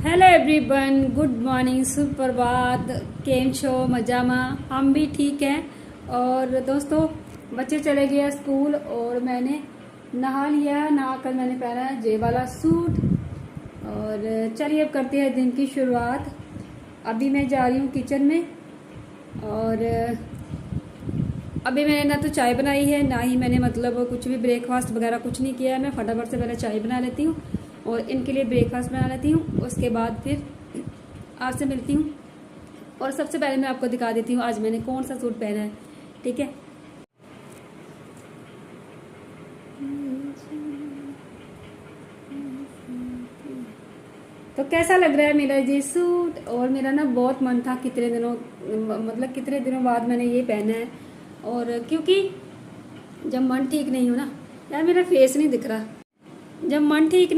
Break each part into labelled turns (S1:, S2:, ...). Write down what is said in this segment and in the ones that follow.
S1: Hello everyone, good morning, सुप्रभात। केम छो मजामा? हम भी ठीक हैं। और दोस्तों, बच्चे चले गए स्कूल और मैंने नहा लिया। नहाकर मैंने पहना है जे वाला सूट। और चलिए अब करते हैं दिन की शुरुआत। अभी मैं जा रही हूँ किचन में और अभी मैंने ना तो चाय बनाई है, ना ही मैंने मतलब कुछ भी ब्रेकफास्ट वगैरह कुछ नहीं किया है। मैं फटाफट से पहले चाय बना लेती हूँ और इनके लिए ब्रेकफास्ट बना लेती हूँ। उसके बाद फिर आपसे मिलती हूँ। और सबसे पहले मैं आपको दिखा देती हूँ आज मैंने कौन सा सूट पहना है, ठीक है। तो कैसा लग रहा है मेरा ये सूट। और मेरा ना बहुत मन था कितने दिनों बाद मैंने ये पहना है। और क्योंकि जब मन ठीक नहीं हो ना यार, मेरा फेस नहीं दिख रहा। जब मन ठीक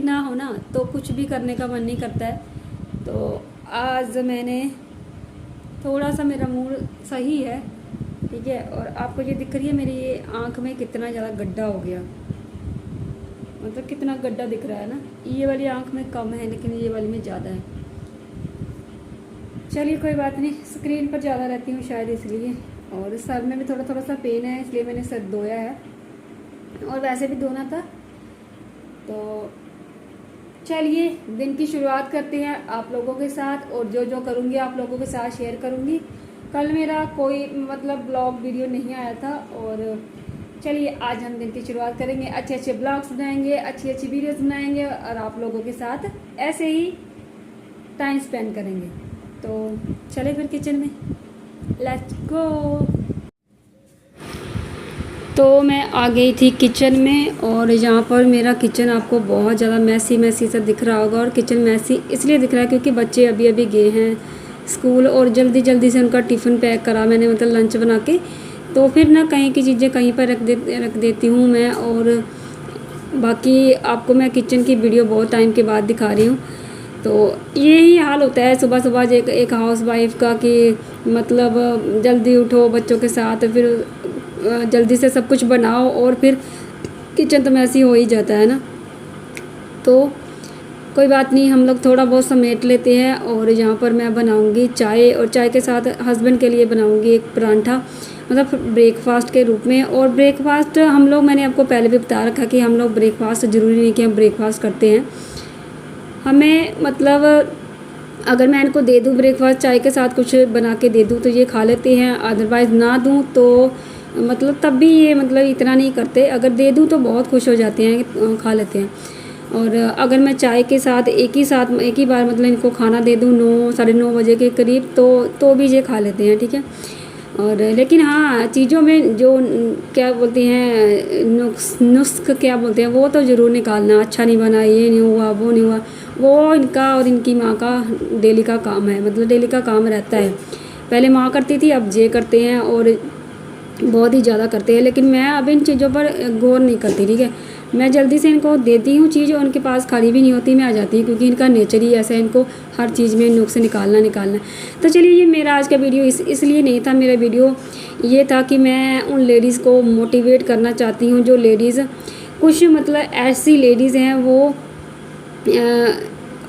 S1: ना हो ना तो कुछ भी करने का मन नहीं करता है। तो आज मैंने थोड़ा सा, मेरा मूड सही है, ठीक है। और आपको ये दिख रही है मेरी ये आँख में कितना ज़्यादा गड्ढा हो गया, मतलब कितना गड्ढा दिख रहा है ना। ये वाली आँख में कम है लेकिन ये वाली में ज़्यादा है। चलिए कोई बात नहीं, स्क्रीन पर ज़्यादा रहती हूँ शायद इसलिए। और सर में भी थोड़ा सा पेन है, इसलिए मैंने सर धोया है और वैसे भी धोना था। तो चलिए दिन की शुरुआत करते हैं आप लोगों के साथ। और जो जो करूँगी आप लोगों के साथ शेयर करूँगी। कल मेरा कोई मतलब ब्लॉग वीडियो नहीं आया था। और चलिए आज हम दिन की शुरुआत करेंगे, अच्छे अच्छे ब्लॉग्स बनाएंगे, अच्छी अच्छी वीडियोस बनाएंगे और आप लोगों के साथ ऐसे ही टाइम स्पेंड करेंगे। तो चले फिर किचन में, लेट्स गो। तो मैं आ गई थी किचन में और यहाँ पर मेरा किचन आपको बहुत ज़्यादा मैसी सा दिख रहा होगा। और किचन मैसी इसलिए दिख रहा है क्योंकि बच्चे अभी अभी गए हैं स्कूल और जल्दी से उनका टिफ़िन पैक करा मैंने, मतलब लंच बना के। तो फिर ना कहीं की चीज़ें कहीं पर रख देती हूँ मैं। और बाकी आपको मैं किचन की वीडियो बहुत टाइम के बाद दिखा रही हूँ। तो यही हाल होता है सुबह सुबह एक हाउस वाइफ का कि मतलब जल्दी उठो बच्चों के साथ, फिर जल्दी से सब कुछ बनाओ और फिर किचन तो मैसी हो ही जाता है ना। तो कोई बात नहीं, हम लोग थोड़ा बहुत समेट लेते हैं। और यहाँ पर मैं बनाऊंगी चाय और चाय के साथ हस्बैंड के लिए बनाऊंगी एक परांठा, मतलब ब्रेकफास्ट के रूप में। और ब्रेकफास्ट हम लोग, मैंने आपको पहले भी बता रखा कि हम लोग ब्रेकफास्ट ज़रूरी नहीं कि हम ब्रेकफास्ट करते हैं। हमें मतलब अगर मैं इनको दे दूँ ब्रेकफास्ट चाय के साथ कुछ बना के दे दूँ तो ये खा लेते हैं, अदरवाइज़ ना दूँ तो मतलब तब भी ये मतलब इतना नहीं करते। अगर दे दूँ तो बहुत खुश हो जाते हैं, खा लेते हैं। और अगर मैं चाय के साथ एक ही बार मतलब इनको खाना दे दूँ 9 साढ़े 9 बजे के करीब तो भी ये खा लेते हैं, ठीक है। और लेकिन हाँ, चीज़ों में जो क्या बोलते हैं नुस्ख क्या बोलते हैं वो तो ज़रूर निकालना। अच्छा नहीं बना, ये नहीं हुआ, वो नहीं हुआ, वो इनका और इनकी माँ का डेली का काम है, मतलब डेली का काम रहता है। पहले माँ करती थी, अब ये करते हैं और बहुत ही ज़्यादा करते हैं। लेकिन मैं अब इन चीज़ों पर गौर नहीं करती, ठीक है। मैं जल्दी से इनको देती हूँ चीज़ और उनके पास खाली भी नहीं होती, मैं आ जाती हूँ क्योंकि इनका नेचर ही ऐसा है, इनको हर चीज़ में नुक्स निकालना। तो चलिए, ये मेरा आज का वीडियो इसलिए नहीं था। मेरा वीडियो ये था कि मैं उन लेडीज़ को मोटिवेट करना चाहती हूँ जो लेडीज़ कुछ मतलब ऐसी लेडीज़ हैं, वो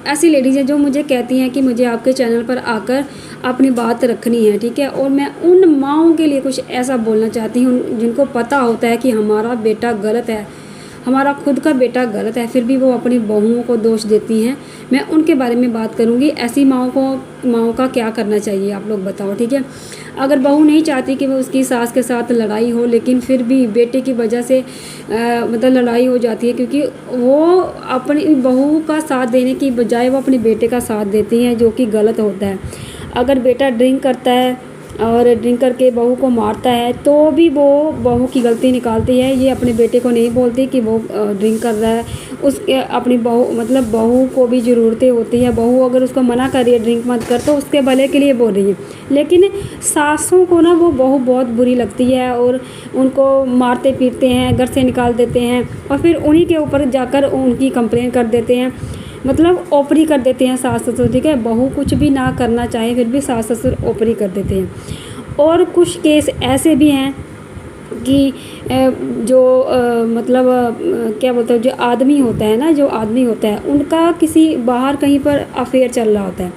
S1: ऐसी लेडीज़ हैं जो मुझे कहती हैं कि मुझे आपके चैनल पर आकर अपनी बात रखनी है, ठीक है। और मैं उन माँओं के लिए कुछ ऐसा बोलना चाहती हूँ जिनको पता होता है कि हमारा बेटा गलत है, हमारा खुद का बेटा गलत है, फिर भी वो अपनी बहुओं को दोष देती हैं। मैं उनके बारे में बात करूँगी। ऐसी माँओं का क्या करना चाहिए आप लोग बताओ, ठीक है। अगर बहू नहीं चाहती कि वो उसकी सास के साथ लड़ाई हो, लेकिन फिर भी बेटे की वजह से मतलब लड़ाई हो जाती है क्योंकि वो अपनी बहू का साथ देने की बजाय वो अपने बेटे का साथ देती हैं, जो कि गलत होता है। अगर बेटा ड्रिंक करता है और ड्रिंक करके बहू को मारता है तो भी वो बहू की गलती निकालती है, ये अपने बेटे को नहीं बोलती कि वो ड्रिंक कर रहा है। उसके अपनी बहू को भी ज़रूरतें होती है। बहू अगर उसको मना कर रही है ड्रिंक मत कर तो उसके भले के लिए बोल रही है। लेकिन सासों को ना वो बहू बहुत बुरी लगती है और उनको मारते पीटते हैं, घर से निकाल देते हैं और फिर उन्हीं के ऊपर जाकर उनकी कंप्लेन कर देते हैं, मतलब ओपरी कर देते हैं सास ससुर, ठीक है। बहू कुछ भी ना करना चाहे फिर भी सास ससुर ओपरी कर देते हैं। और कुछ केस ऐसे भी हैं कि जो मतलब क्या बोलते हैं, जो आदमी होता है ना, जो आदमी होता है उनका किसी बाहर कहीं पर अफेयर चल रहा होता है,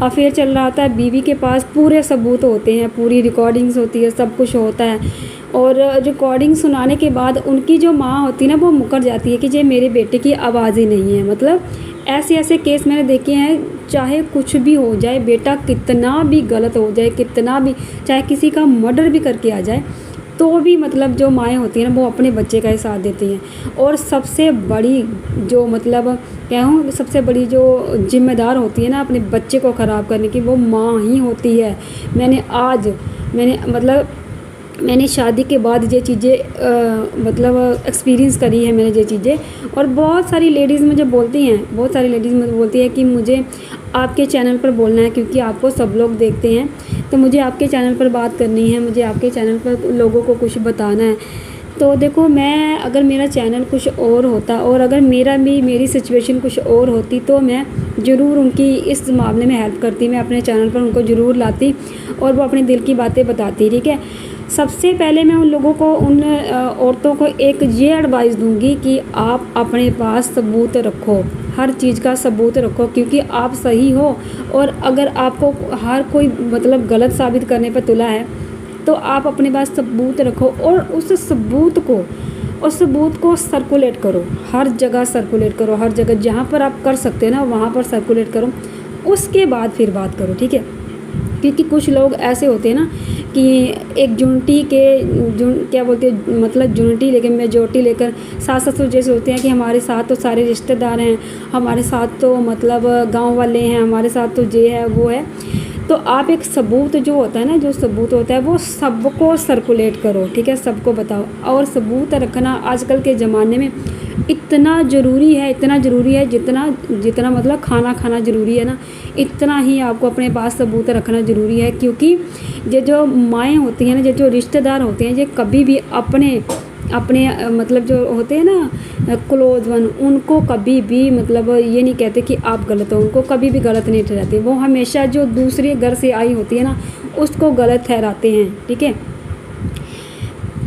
S1: अफेयर चल रहा होता है, बीवी के पास पूरे सबूत होते हैं, पूरी रिकॉर्डिंग्स होती है, सब कुछ होता है। और रिकॉर्डिंग सुनाने के बाद उनकी जो माँ होती है ना, वो मुकर जाती है कि ये मेरे बेटे की आवाज़ ही नहीं है। मतलब ऐसे ऐसे केस मैंने देखे हैं, चाहे कुछ भी हो जाए, बेटा कितना भी गलत हो जाए, कितना भी, चाहे किसी का मर्डर भी करके आ जाए, तो भी मतलब जो माएँ होती हैं ना, वो अपने बच्चे का ही साथ देती हैं। और सबसे बड़ी जो मतलब कहूँ, सबसे बड़ी जो जिम्मेदार होती है ना अपने बच्चे को ख़राब करने की, वो माँ ही होती है। मैंने शादी के बाद ये चीज़ें मतलब एक्सपीरियंस करी है मैंने ये चीज़ें। और बहुत सारी लेडीज़ मुझे बोलती हैं कि मुझे आपके चैनल पर बोलना है, क्योंकि आपको सब लोग देखते हैं, तो मुझे आपके चैनल पर बात करनी है, मुझे आपके चैनल पर लोगों को कुछ बताना है। तो देखो, मैं अगर मेरा चैनल कुछ और होता और अगर मेरी सिचुएशन कुछ और होती, तो मैं ज़रूर उनकी इस मामले में हेल्प करती, मैं अपने चैनल पर उनको ज़रूर लाती और वो अपने दिल की बातें बताती। ठीक है, सबसे पहले मैं उन लोगों को, उन औरतों को एक ये एडवाइस दूंगी कि आप अपने पास सबूत रखो, हर चीज़ का सबूत रखो, क्योंकि आप सही हो। और अगर आपको हर कोई मतलब गलत साबित करने पर तुला है, तो आप अपने पास सबूत रखो और उस सबूत को सर्कुलेट करो, हर जगह सर्कुलेट करो, हर जगह जहाँ पर आप कर सकते हैं ना, वहाँ पर सर्कुलेट करो। उसके बाद फिर बात करो। ठीक है, क्योंकि कुछ लोग ऐसे होते हैं ना कि एक क्या बोलते हैं, मतलब यूनिटी लेकर, मेजोरिटी लेकर, सास ससुर जैसे होते हैं कि हमारे साथ तो सारे रिश्तेदार हैं, हमारे साथ तो मतलब गांव वाले हैं, हमारे साथ तो ये है वो है। तो आप एक सबूत जो होता है ना, जो सबूत होता है वो सबको सर्कुलेट करो। ठीक है, सबको बताओ। और सबूत रखना आजकल के ज़माने में इतना ज़रूरी है, जितना मतलब खाना खाना ज़रूरी है ना, इतना ही आपको अपने पास सबूत रखना ज़रूरी है। क्योंकि ये जो माएँ होती हैं ना, ये जो रिश्तेदार होते हैं, ये कभी भी अपने मतलब जो होते हैं ना क्लोज वन, उनको कभी भी मतलब ये नहीं कहते कि आप गलत हो, उनको कभी भी गलत नहीं ठहराते। वो हमेशा जो दूसरे घर से आई होती है ना, उसको गलत ठहराते हैं। ठीक है,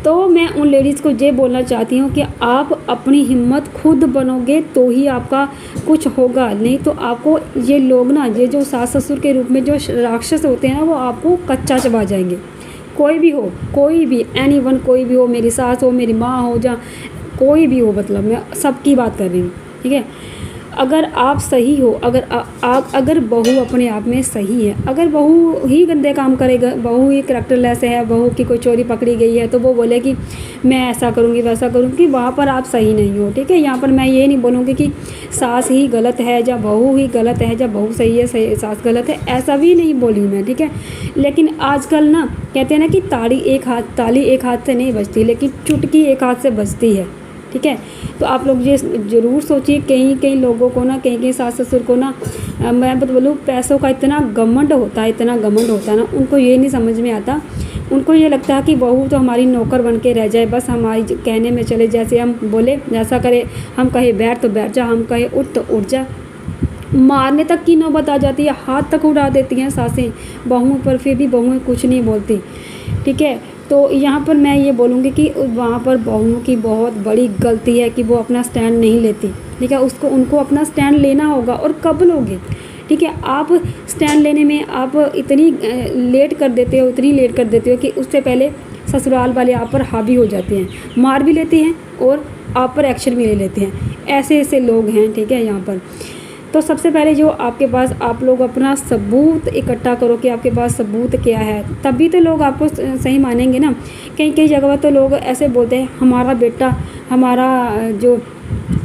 S1: तो मैं उन लेडीज़ को ये बोलना चाहती हूँ कि आप अपनी हिम्मत खुद बनोगे तो ही आपका कुछ होगा, नहीं तो आपको ये लोग ना, ये जो सास ससुर के रूप में जो राक्षस होते हैं ना, वो आपको कच्चा चबा जाएंगे। कोई भी हो, कोई भी, एनीवन, कोई भी हो, मेरी सास हो, मेरी माँ हो, या कोई भी हो, मतलब मैं सबकी बात कर रही हूँ। ठीक है, अगर आप सही हो, अगर बहू अपने आप में सही है, अगर बहू ही गंदे काम करेगा, बहू ही करैक्टरलेस है, बहू की कोई चोरी पकड़ी गई है, तो वो बोले कि मैं ऐसा करूँगी वैसा करूँगी, वहाँ पर आप सही नहीं हो। ठीक है, यहाँ पर मैं ये नहीं बोलूँगी कि सास ही गलत है या बहू ही गलत है, या बहू सही है सास गलत है, ऐसा भी नहीं बोली मैं। ठीक है, लेकिन आजकल ना कहते हैं ना कि ताली एक हाथ से नहीं बजती, लेकिन चुटकी एक हाथ से बजती है। ठीक है, तो आप लोग ये ज़रूर सोचिए, कई लोगों को ना, कई सास ससुर को ना, मैं बोलूँ पैसों का इतना घमंड होता है ना, उनको ये नहीं समझ में आता। उनको ये लगता है कि बहू तो हमारी नौकर बन के रह जाए, बस हमारी कहने में चले, जैसे हम बोले जैसा करे, हम कहे बैठ तो बैठ जा, हम कहे उठ तो उठ जा। मारने तक की नौबत आ जाती है, हाथ तक उड़ा देती हैं सासें बहुओं पर, फिर भी बहुएं कुछ नहीं बोलती। ठीक है, तो यहाँ पर मैं ये बोलूँगी कि वहाँ पर बहुओं की बहुत बड़ी गलती है कि वो अपना स्टैंड नहीं लेती। ठीक है, उनको अपना स्टैंड लेना होगा, और कब लोगे। ठीक है, आप स्टैंड लेने में आप इतनी लेट कर देते हो कि उससे पहले ससुराल वाले आप पर हावी हो जाते हैं, मार भी लेते हैं और आप पर एक्शन भी ले लेते हैं। ऐसे लोग हैं। ठीक है, यहाँ पर तो सबसे पहले जो आपके पास, आप लोग अपना सबूत इकट्ठा करो कि आपके पास सबूत क्या है, तभी तो लोग आपको सही मानेंगे ना। कई जगह तो लोग ऐसे बोलते हैं, हमारा बेटा, हमारा जो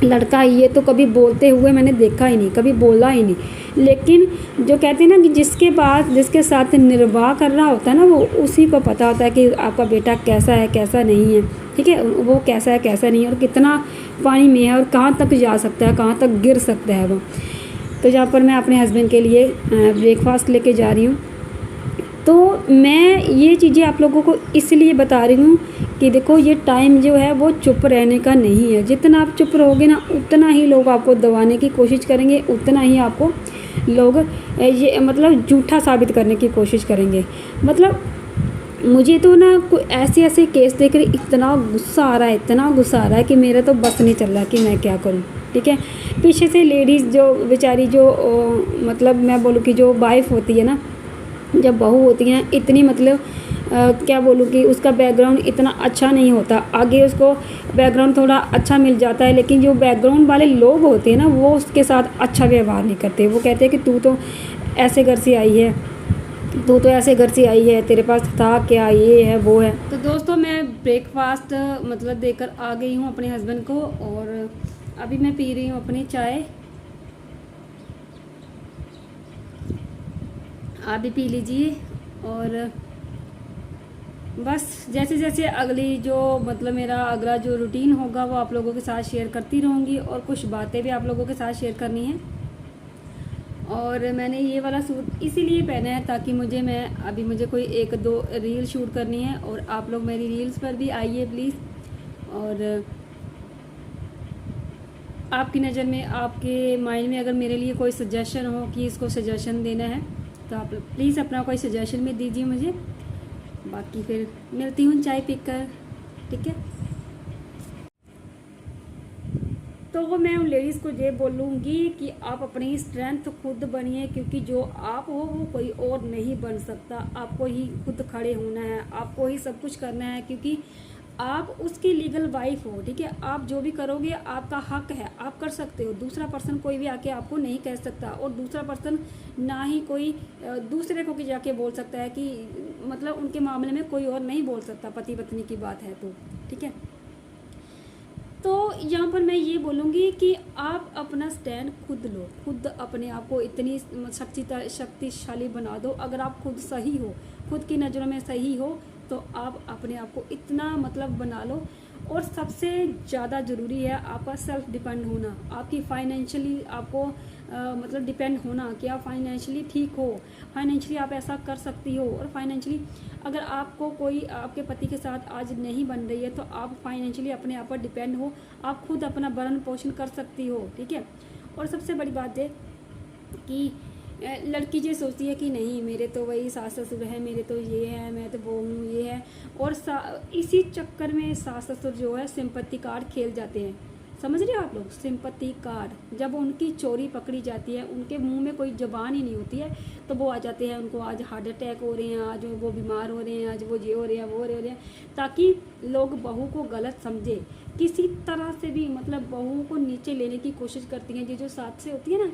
S1: लड़का, ये तो कभी बोलते हुए मैंने देखा ही नहीं, कभी बोला ही नहीं। लेकिन जो कहते हैं ना कि जिसके साथ निर्वाह कर रहा होता है ना, वो उसी को पता होता है कि आपका बेटा कैसा है, कैसा नहीं है। ठीक है, वो कैसा है, कैसा नहीं है, और कितना पानी में है, और कहाँ तक जा सकता है, कहाँ तक गिर सकता है वो। तो जहाँ पर मैं अपने हस्बैंड के लिए ब्रेकफास्ट लेके जा रही हूँ, तो मैं ये चीज़ें आप लोगों को इसलिए बता रही हूँ कि देखो, ये टाइम जो है वो चुप रहने का नहीं है। जितना आप चुप रहोगे ना, उतना ही लोग आपको दबाने की कोशिश करेंगे, उतना ही आपको लोग ये मतलब झूठा साबित करने की कोशिश करेंगे। मतलब मुझे तो ना कोई ऐसे ऐसे केस देख कर इतना गुस्सा आ रहा है, इतना गुस्सा आ रहा है कि मेरा तो बस नहीं चल रहा कि मैं क्या करूं। ठीक है, पीछे से लेडीज़ जो बेचारी जो मतलब मैं बोलूँ कि जो वाइफ होती है ना, जब बहू होती हैं, इतनी मतलब क्या बोलूँ कि उसका बैकग्राउंड इतना अच्छा नहीं होता, आगे उसको बैकग्राउंड थोड़ा अच्छा मिल जाता है, लेकिन जो बैकग्राउंड वाले लोग होते हैं ना, वो उसके साथ अच्छा व्यवहार नहीं करते। वो कहते हैं कि तू तो ऐसे घर से आई है, तू तो ऐसे घर से आई है, तेरे पास था क्या, ये है वो है। तो दोस्तों मैं ब्रेकफास्ट मतलब देकर आ गई हूँ अपने हस्बैंड को, और अभी मैं पी रही हूँ अपनी चाय। आप भी पी लीजिए। और बस जैसे जैसे अगली जो मतलब मेरा अगला जो रूटीन होगा वो आप लोगों के साथ शेयर करती रहूँगी, और कुछ बातें भी आप लोगों के साथ शेयर करनी है। और मैंने ये वाला सूट इसीलिए पहना है ताकि मुझे कोई एक दो रील शूट करनी है, और आप लोग मेरी रील्स पर भी आइए प्लीज़। और आपकी नज़र में, आपके माइंड में अगर मेरे लिए कोई सजेशन हो कि इसको सजेशन देना है, तो आप प्लीज़ अपना कोई सजेशन भी दीजिए मुझे। बाकी फिर मिलती हूँ चाय पीकर, ठीक है। तो वो मैं उन लेडीज़ को ये बोलूँगी कि आप अपनी स्ट्रेंथ खुद बनिए, क्योंकि जो आप हो वो कोई और नहीं बन सकता। आपको ही खुद खड़े होना है, आपको ही सब कुछ करना है, क्योंकि आप उसकी लीगल वाइफ हो। ठीक है, आप जो भी करोगे आपका हक है, आप कर सकते हो। दूसरा पर्सन कोई भी आके आपको नहीं कह सकता, और दूसरा पर्सन ना ही कोई दूसरे को जाके बोल सकता है कि मतलब उनके मामले में कोई और नहीं बोल सकता, पति पत्नी की बात है तो। ठीक है, तो यहाँ पर मैं ये बोलूँगी कि आप अपना स्टैंड खुद लो, खुद अपने आप को इतनी शक्तिशाली बना दो। अगर आप खुद सही हो, खुद की नज़रों में सही हो, तो आप अपने आप को इतना मतलब बना लो। और सबसे ज़्यादा ज़रूरी है आपका सेल्फ डिपेंड होना, आपकी फाइनेंशियली आपको मतलब डिपेंड होना कि आप फाइनेंशियली ठीक हो, फाइनेंशियली आप ऐसा कर सकती हो। और फाइनेंशियली अगर आपको कोई आपके पति के साथ आज नहीं बन रही है, तो आप फाइनेंशियली अपने आप पर डिपेंड हो, आप खुद अपना भरण पोषण कर सकती हो। ठीक है, और सबसे बड़ी बात है कि लड़की ये सोचती है कि नहीं मेरे तो वही सास ससुर है, मेरे तो ये है, मैं तो वो हूँ, ये है। और इसी चक्कर में सास ससुर जो है सिंपत्ति कार्ड खेल जाते हैं। समझ रहे हो आप लोग, सिंपत्ति कार्ड जब उनकी चोरी पकड़ी जाती है, उनके मुंह में कोई जबान ही नहीं होती है, तो वो आ जाते हैं, उनको आज हार्ट अटैक हो रहे हैं, आज वो बीमार हो रहे हैं, आज वो ये हो रहे हैं, वो हो रहे हैं, ताकि लोग बहू को गलत समझे। किसी तरह से भी मतलब बहू को नीचे लेने की कोशिश करती हैं, ये जो साथ से होती है ना,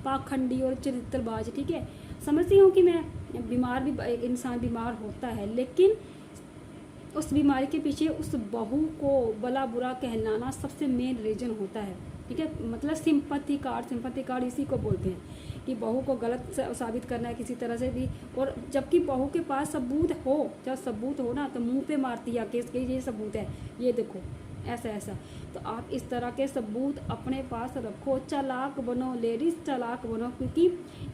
S1: पाखंडी और चरित्रबाज। ठीक है, समझती हूँ कि मैं बीमार भी, एक इंसान बीमार होता है, लेकिन उस बीमारी के पीछे उस बहू को भला बुरा कहलाना सबसे मेन रीजन होता है। ठीक है, मतलब सिंपैथी कार्ड इसी को बोलते हैं कि बहू को गलत साबित करना है किसी तरह से भी। और जबकि बहू के पास सबूत हो, जब सबूत हो ना, तो मुंह पे मारती है केस के, ये सबूत है, ये देखो ऐसा ऐसा। तो आप इस तरह के सबूत अपने पास रखो, चालाक बनो लेडीज़, चालाक बनो, क्योंकि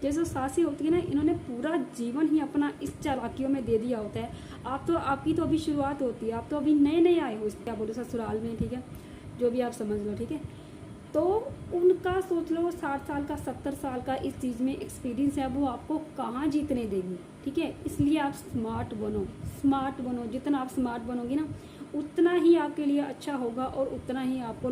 S1: जैसे सासी होती है ना, इन्होंने पूरा जीवन ही अपना इस चालाकियों में दे दिया होता है। आप तो, आपकी तो अभी शुरुआत होती है, आप तो अभी नए नए आए हो इस क्या बोलो ससुराल में। ठीक है, जो भी आप समझ लो। ठीक है, तो उनका सोच लो 60 साल का 70 साल का इस चीज़ में एक्सपीरियंस है, वो आपको कहाँ जीतने देगी। ठीक है, इसलिए आप स्मार्ट बनो, स्मार्ट बनो। जितना आप स्मार्ट बनोगी ना, उतना ही आपके लिए अच्छा होगा, और उतना ही आपको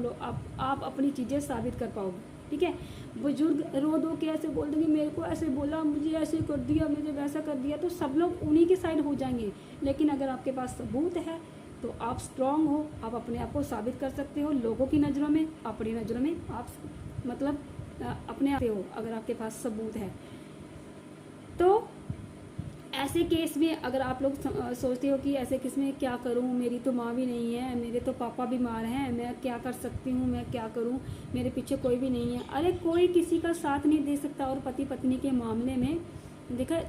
S1: आप अपनी चीज़ें साबित कर पाओगे। ठीक है, बुजुर्ग रो दो के ऐसे बोल देंगे, मेरे को ऐसे बोला, मुझे ऐसे कर दिया, मुझे वैसा कर दिया, तो सब लोग उन्हीं के साइड हो जाएंगे। लेकिन अगर आपके पास सबूत है, तो आप स्ट्रांग हो, आप अपने आप को साबित कर सकते हो, लोगों की नज़रों में, अपनी नज़रों में आप मतलब अपने आप हो, अगर आपके पास सबूत है। तो ऐसे केस में अगर आप लोग सोचते हो कि ऐसे केस में क्या करूं, मेरी तो माँ भी नहीं है, मेरे तो पापा बीमार हैं, मैं क्या कर सकती हूं, मैं क्या करूं, मेरे पीछे कोई भी नहीं है। अरे कोई किसी का साथ नहीं दे सकता, और पति पत्नी के मामले में देखा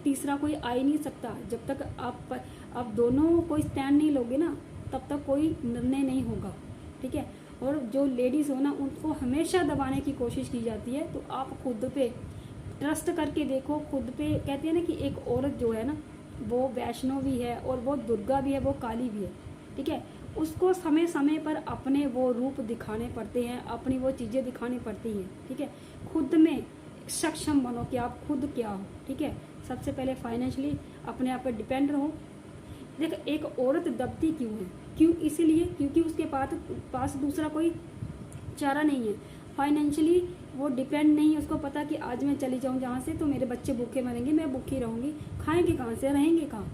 S1: तीसरा कोई आ ही नहीं सकता। जब तक आप दोनों कोई स्टैंड नहीं लोगे ना, तब तक कोई निर्णय नहीं होगा। ठीक है, और जो लेडीज़ हो ना, उनको हमेशा दबाने की कोशिश की जाती है। तो आप खुद पे ट्रस्ट करके देखो, खुद पे। कहते हैं ना कि एक औरत जो है ना, वो वैष्णो भी है, और वो दुर्गा भी है, वो काली भी है। ठीक है, उसको समय समय पर अपने वो रूप दिखाने पड़ते हैं, अपनी वो चीज़ें दिखानी पड़ती हैं। ठीक है, खुद में सक्षम बनो कि आप खुद क्या हो। ठीक है, सबसे पहले फाइनेंशियली अपने आप पर डिपेंड रहो। देख, एक औरत दबती क्यों है? क्यों? इसीलिए क्योंकि उसके पास दूसरा कोई चारा नहीं है। फाइनेंशियली वो डिपेंड नहीं है। उसको पता कि आज मैं चली जाऊँ जहाँ से तो मेरे बच्चे भूखे मरेंगे, मैं भूखी रहूँगी, खाएंगे कहाँ से, रहेंगे कहाँ।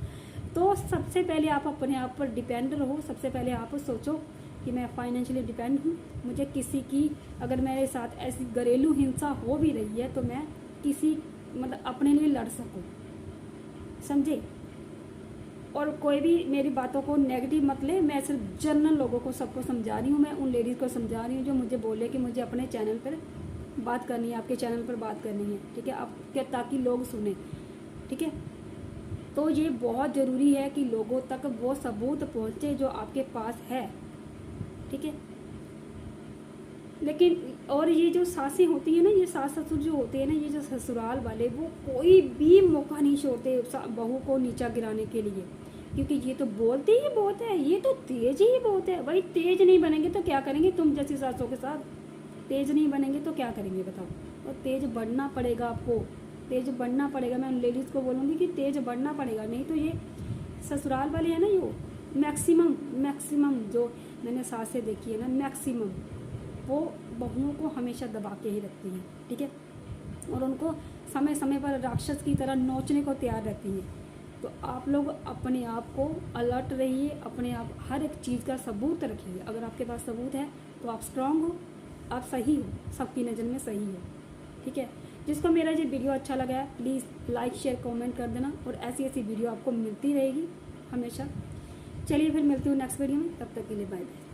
S1: तो सबसे पहले आप अपने आप पर डिपेंड रहो। सबसे पहले आप सोचो कि मैं फाइनेंशियली डिपेंड हूँ, मुझे किसी की अगर मेरे साथ ऐसी घरेलू हिंसा हो भी रही है तो मैं किसी मतलब अपने लिए लड़ सकूँ, समझे। और कोई भी मेरी बातों को नेगेटिव मत ले, मैं सिर्फ जनरल लोगों को सबको समझा रही हूँ। मैं उन लेडीज़ को समझा रही हूँ जो मुझे बोले कि मुझे अपने चैनल पर बात करनी है, आपके चैनल पर बात करनी है, ठीक है, आप क्या, ताकि लोग सुने, ठीक है। तो ये बहुत ज़रूरी है कि लोगों तक वो सबूत पहुँचे जो आपके पास है, ठीक है। लेकिन और ये जो सासें होती है ना, ये सास ससुर जो होते हैं ना, ये जो ससुराल वाले, वो कोई भी मौका नहीं छोड़ते बहू को नीचा गिराने के लिए, क्योंकि ये तो बोलते ही बहुत है, ये तो तेज ही बहुत है। भाई तेज नहीं बनेंगे तो क्या करेंगे? तुम जैसी सासों के साथ तेज नहीं बनेंगे तो क्या करेंगे बताओ। और तेज बढ़ना पड़ेगा आपको, तेज बढ़ना पड़ेगा। मैं उन लेडीज़ को बोलूँगी कि तेज बढ़ना पड़ेगा, नहीं तो ये ससुराल वाले हैं ना, ये मैक्सिमम जो मैंने सासें देखी है ना, मैक्सिमम वो बहुओं को हमेशा दबा के ही रखती हैं, ठीक है। और उनको समय समय पर राक्षस की तरह नोचने को तैयार रहती हैं। तो आप लोग अपने आप को अलर्ट रहिए, अपने आप हर एक चीज़ का सबूत रखिए। अगर आपके पास सबूत है तो आप स्ट्रांग हो, आप सही हो, सबकी नज़र में सही हो, ठीक है। जिसको मेरा ये वीडियो अच्छा लगा है प्लीज़ लाइक शेयर कमेंट कर देना, और ऐसी ऐसी वीडियो आपको मिलती रहेगी हमेशा। चलिए फिर मिलती हूँ नेक्स्ट वीडियो में, तब तक के लिए बाय बाय।